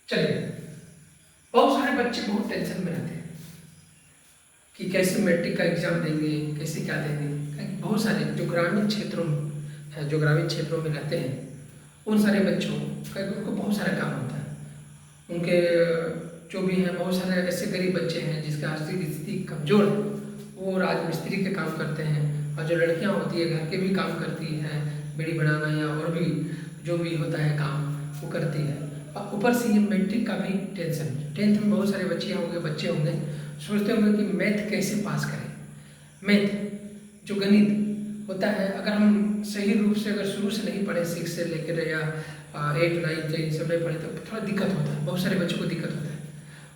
चलिए, बहुत सारे बच्चे बहुत टेंशन में रहते हैं कि कैसे मैट्रिक का एग्ज़ाम देंगे, कैसे क्या देंगे। बहुत सारे जो ग्रामीण क्षेत्रों में रहते हैं, उन सारे बच्चों का उनको बहुत सारा काम होता है। उनके जो भी हैं, बहुत सारे ऐसे गरीब बच्चे हैं जिसका आर्थिक स्थिति कमज़ोर है, वो राजमिस्त्री के काम करते हैं। और जो लड़कियां होती है घर के भी काम करती हैं, बेड़ी बनाना या और भी जो भी होता है काम वो करती है। और ऊपर से ये मैट्रिक का भी टेंशन। टेंथ में बहुत सारे बच्चे होंगे सोचते होंगे कि मैथ कैसे पास करें। मैथ जो गणित होता है, अगर हम सही रूप से अगर शुरू से नहीं पढ़े, 6 से लेकर या 8 9 10 सब नहीं पढ़े तो थोड़ा दिक्कत होता है। बहुत सारे बच्चों को दिक्कत होता है,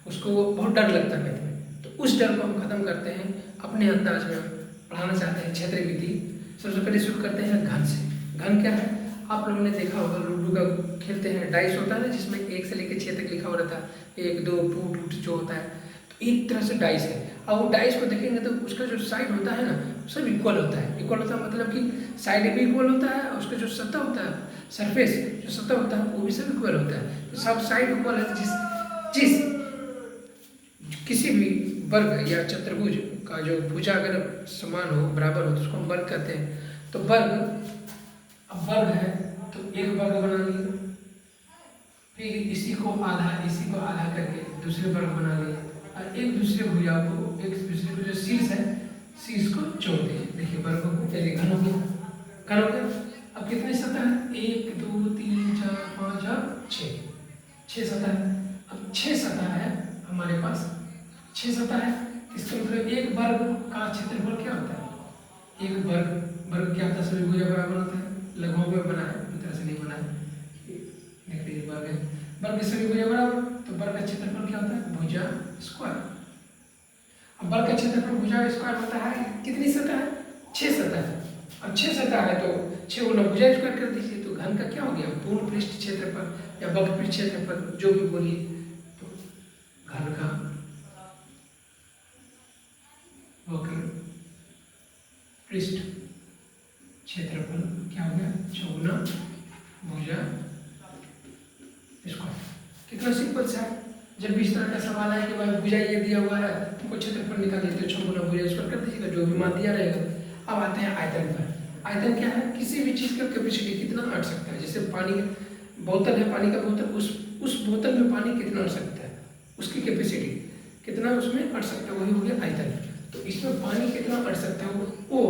उसको बहुत डर लगता है मैथ में। तो उस डर को हम खत्म करते हैं, अपने अंदाज में हम पढ़ाना चाहते हैं क्षेत्रीय विधि। सबसे पहले शुरू करते हैं घन से। घन क्या है? आप लोगों ने देखा होगा, लूडो का खेलते हैं, डाइस होता है ना, जिसमें 1 से लेकर 6 तक लिखा हुआ रहता है, 1 2 टूट जो होता है, तो एक तरह से डाइस है। अब वो डाइस को देखेंगे तो उसका जो साइड होता है ना, सब इक्वल होता है। इक्वल होता है मतलब कि साइड भी इक्वल होता है, और उसका जो सतह होता है, सरफेस जो सतह होता है, वो भी सब इक्वल होता है। तो सब साइड इक्वल है। जिस किसी भी वर्ग या चतुर्भुज का जो भुजा अगर समान हो, बराबर हो, तो उसको हम वर्ग कहते हैं। तो वर्ग, अब वर्ग है तो एक वर्ग बना लिया, फिर इसी को आधा करके दूसरे वर्ग बना लिया, और एक दूसरे भुजा को, एक दूसरे को जो शीर्ष है, शीर्ष को जोड़ दिए। देखिए वर्ग को पहले घन हो गया। अब कितने सतह है? 1 2 3 4 5 और 6 सतह है। अब 6 सतह है हमारे पास, 6 सतह है। इसका मतलब एक वर्ग का क्षेत्रफल क्या होता है? एक वर्ग क्या होता है? सभी भुजा बराबर होता है। लघुओं में बना है, इस तरह से नहीं बना है। देखिए वर्ग है, वर्ग सभी भुजा बराबर, तो वर्ग का क्षेत्रफल क्या होता है? भुजा स्क्वायर। अब वर्ग का क्षेत्रफल भुजा स्क्वायर होता है, कितनी सतह है? 6 सतह है। अब 6 सतह है तो 6 गुना भुजा स्क्वायर कर दीजिए, तो घन का क्या हो गया? पूर्ण पृष्ठ क्षेत्रफल या वक्र पृष्ठ क्षेत्रफल, जो भी बोलिए। तो घन का वक्र पृष्ठ क्षेत्रफल क्या हो गया? 6 गुना भुजा स्क्वायर। कितना सिंपल सा है। जब भी इस तरह का सवाल है कि भाई भुजा ये दिया हुआ है, तुमको क्षेत्रफल निकाल देते हो, 6 गुना भुजा स्क्वायर कर दीजिएगा, जो भी मान दिया रहेगा। अब आते हैं आयतन पर। आयतन क्या है? किसी भी चीज़ का कैपेसिटी कितना अट सकता है। जैसे पानी बोतल है, पानी का बोतल, उस बोतल में पानी कितना अट सकता है, उसकी कैपेसिटी कितना उसमें अट सकता है, वही हो गया आयतन। तो इसमें पानी कितना अट सकता है, वो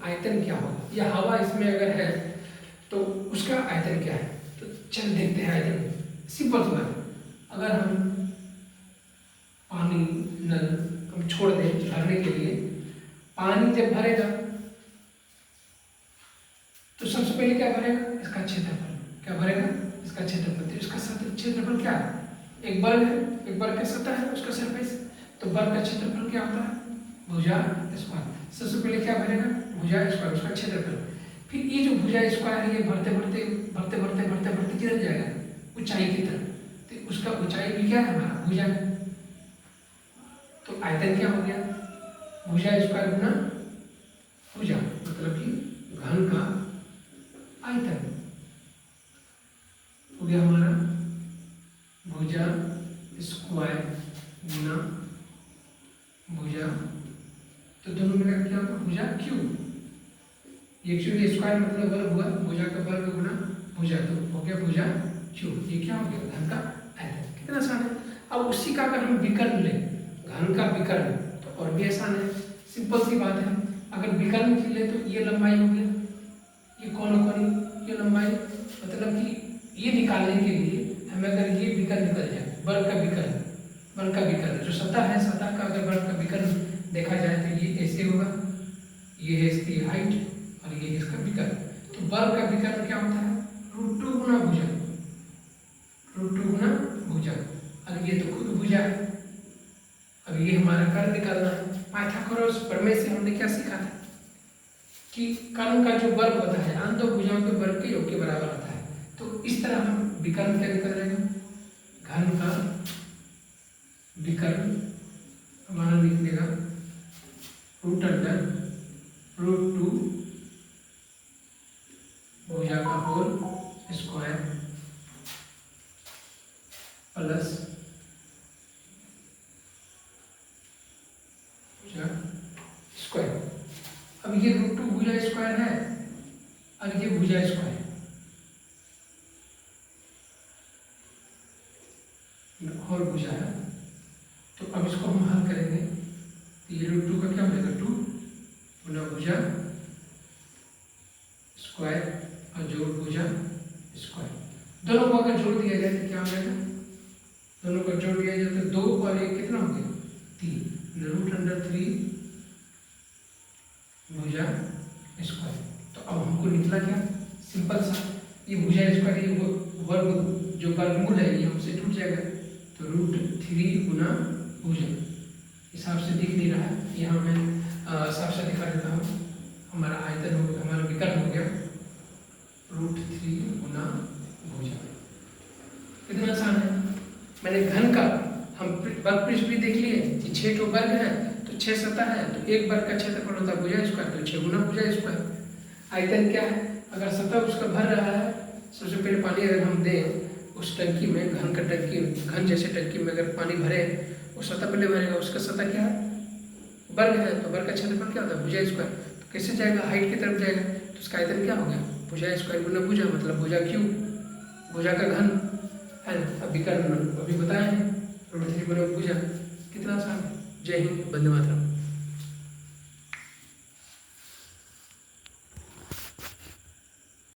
आयतन क्या होगा। या हवा इसमें अगर है तो उसका आयतन क्या है। तो चल देखते हैं आयतन। सिंपल सी बात, अगर हम पानी नल हम छोड़ दें भरने के लिए, पानी जब भरेगा तो सबसे पहले क्या भरेगा? इसका क्षेत्रफल। क्या भरेगा? इसका क्षेत्रफल। तो इसका क्षेत्रफल क्या है? एक वर्ग है, एक वर्ग का सतह है, उसका सरफेस। तो वर्ग का क्षेत्रफल क्या होता है? भुजा स्क्वायर। सबसे पहले क्या भरेगा? भुजा स्क्वायर, उसका क्षेत्रफल। फिर ये जो भुजा स्क्वायर है, ये भरते भरते भरते भरते भरते भरते किधर जाएगा? ऊंचाई की तरफ। तो उसका ऊंचाई भी क्या है? हमारा भुजा। तो आयतन क्या हो गया? भुजा स्क्वायर गुना भुजा, मतलब कि घन का आयतन हो गया हमारा भुजा स्क्वायर गुना भुजा। तो दोनों मिलकर क्या होगा? भुजा क्यूब। ये एक्चुअली स्क्वायर मतलब वर्ग हुआ, भुजा का वर्ग गुना भुजा, तो हो गया भुजा क्यूब। ये क्या हो गया? घन का आयतन। कितना आसान है। अब उसी का अगर हम विकर्ण लें, घन का विकर्ण, तो और भी आसान है, सिंपल सी बात है। अगर विकर्ण ले तो ये लंबाई हो गया, ये कोनी, ये लंबाई, मतलब कि ये निकालने के लिए हमें अगर ये विकर्ण निकल जाए, वर्ग का विकर्ण जो सतह है, सतह का अगर वर्ग का विकर्ण देखा जाए तो ये ऐसे होगा, ये है इसकी हाइट और ये इसका विकर्ण। तो वर्ग का विकर्ण क्या होता है? √2 गुना भुजा, √2 गुना भुजा। अब ये तो खुद भुजा है। अब ये हमारा कर्ण निकालना है। पाइथागोरस प्रमेय से हमने क्या सीखा था कि कर्ण का जो वर्ग होता है अन दो भुजाओं के वर्ग के योग के बराबर होता है। तो इस तरह हम विकर्ण क्या निकल जाएगा? घन का विकर्ण हमारा निकलेगा √2 भुजा का होल स्क्वायर प्लस भुजा स्क्वायर। अब ये √2 भुजा स्क्वायर है, अब ये भुजा स्क्वायर और भुजा है, तो अब इसको हम हल करेंगे। तो ये √2 का क्या हो जाएगा 2 गुना भुजा स्क्वायर और जोड़ भुजा स्क्वायर। दोनों को अगर जोड़ दिया जाए तो क्या हो जाएगा, दोनों को जोड़ दिया जाए तो 2 और 1 कितना हो गया 3 √3 भुजा स्क्वायर। तो अब हमको निकला क्या, सिंपल सा, ये भुजा स्क्वायर ये वर्ग जो वर्गमूल है ये हमसे टूट जाएगा, तो √3 गुना भुजा। हिसाब से दिख नहीं रहा है, यहाँ मैं साफ साफ दिखा देता हूँ। हमारा आयतन हो गया, हमारा विकर्ण हो गया √3 गुना भुजा। कितना आसान है। मैंने घन का हम वर्ग पृष्ठ भी देख लिए कि 6 तो वर्ग है, तो 6 सतह है, तो एक वर्ग का क्षेत्रफल होता है भुजा स्क्वायर, तो 6 गुना भुजा स्क्वायर। आयतन क्या है, अगर सतह उसका भर रहा है, सबसे पहले पानी अगर हम दें उस टंकी में, घन का टंकी, घन जैसे टंकी में अगर पानी भरे, वो सतह पहले भरेगा, उसका सतह क्या है वर्ग है, तो वर्ग का क्षेत्रफल क्या होता है भुजा स्क्वायर। तो कैसे जाएगा, हाइट की तरफ जाएगा, तो उसका आयतन क्या हो गया भुजा स्क्वायर गुना भुजा, मतलब भुजा क्यूब, भुजा का घन है ना। अभी बताए हैं √3 गुना भुजा। कितना आसान है। जय हिंद, वंदे मातरम।